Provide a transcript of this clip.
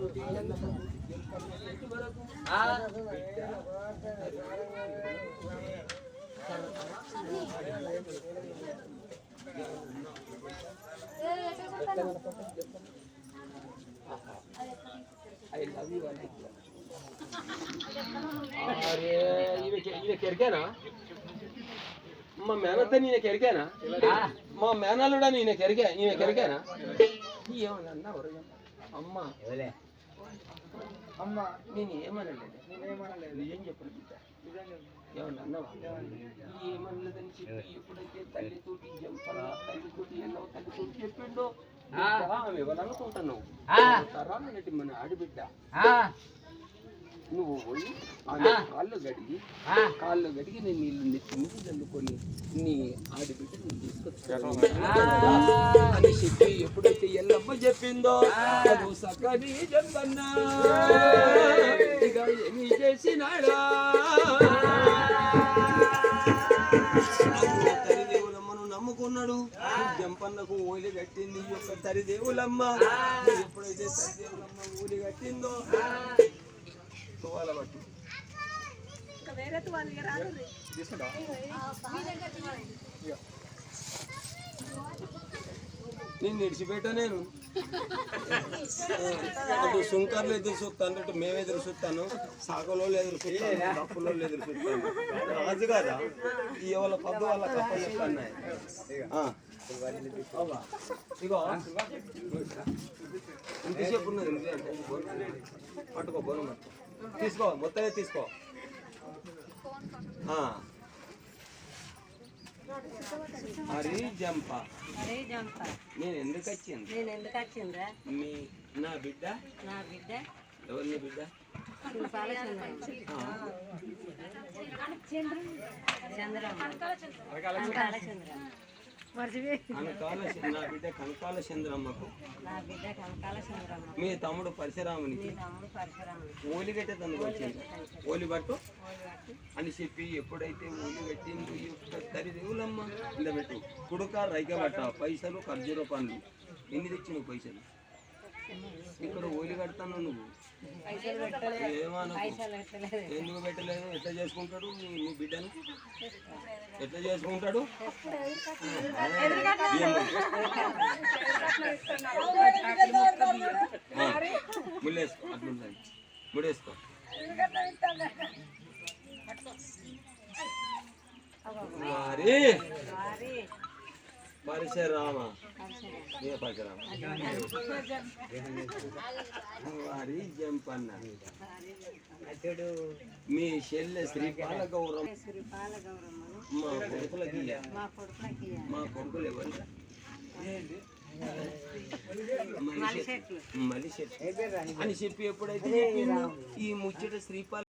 I love you. अरे ये ಕೆರ್ಕೆನಾ మా మేనత్త నేను ಕೆರ್ಕೆನಾ మా మేనల్లుడా నేను ಕೆರ್ಕೆನಾ ఏమన్నా అమ్మ అమ్మ నేను ఏమనలేదు ఏం చెప్పను బిడ్డ ఏమన్నా అన్నావా ఏమనలేదని చెప్పి ఎప్పుడైతే తల్లితోటి జంపలా తల్లితోటి ఎన్నో తల్లితోటి చెప్పిండో ఆమె ఎవరు అనుకుంటున్నావు తరాలనేటి మన ఆడిబిడ్డ నువ్వు పోయి కాళ్ళు గడిగి నేను నీళ్ళు నెత్తి మీద చల్లుకొని నీ ఆడిబిడ్డ నేను తీసుకొచ్చాను అని చెప్పి ఎప్పుడైతే ఎల్లమ్మ చెప్పిందో అది సకని చెప్పన్నా ఇక ఏమి చేసినాడా తరిదేవులమ్మను నమ్ముకున్నాడు జంపన్నకు ఓలి కట్టింది ఈ యొక్క తరిదేవులమ్మ ఎప్పుడైతే తరిదేవులమ్మ ఓలి కట్టిందో నేను నిడిచిపెట్టా నేను అటు సుంకర్లు ఎదురు చూస్తాను అటు మేము ఎదురు చూస్తాను సాగలో ఎదురు చూస్తాను తప్పులో ఎదురు చూస్తాను రాజు కదా ఇవాళ పద్దు వాళ్ళ కప్ప చెప్తాను ఇగో ఇంతసేపు ఉన్నది పట్టుకో బోనం తీసుకో మొత్తమే తీసుకో అరే జంప నేను ఎందుకు వచ్చింది మీ నా బిడ్డ ఎవరు నీ బిడ్డ నా బిడ్డ కనకాల చంద్రమ్మకు మీ తమ్ముడు పరశురామునికి ఓలి కట్టే తనకు వచ్చింది ఓలి పట్టు అని చెప్పి ఎప్పుడైతే ఓలి కట్టింది తరిదేవులమ్మ ఇంత పెట్టు కుడుక రైక పట్ట పైసలు ఖర్జూర పండ్లు ఎన్ని తెచ్చి నువ్వు పైసలు ఇక్కడ ఓలి కడతాను నువ్వు ఎందుకు పెట్టలేదు ఎట్లా చేసుకుంటాడు నీ బిడ్డను ఎట్లా చేసుకుంటాడు ముళ్ళేసుకో అట్లుంటుంది ముడేసుకో మరి పరశురామ వారి జంపన్న మీ చెల్లె శ్రీపాల గౌరవం మా కొడుకులకి మా కొడుకులు ఎవరు మలిశెట్టి అని చెప్పి ఎప్పుడైతే ఈ ముచ్చట శ్రీపాల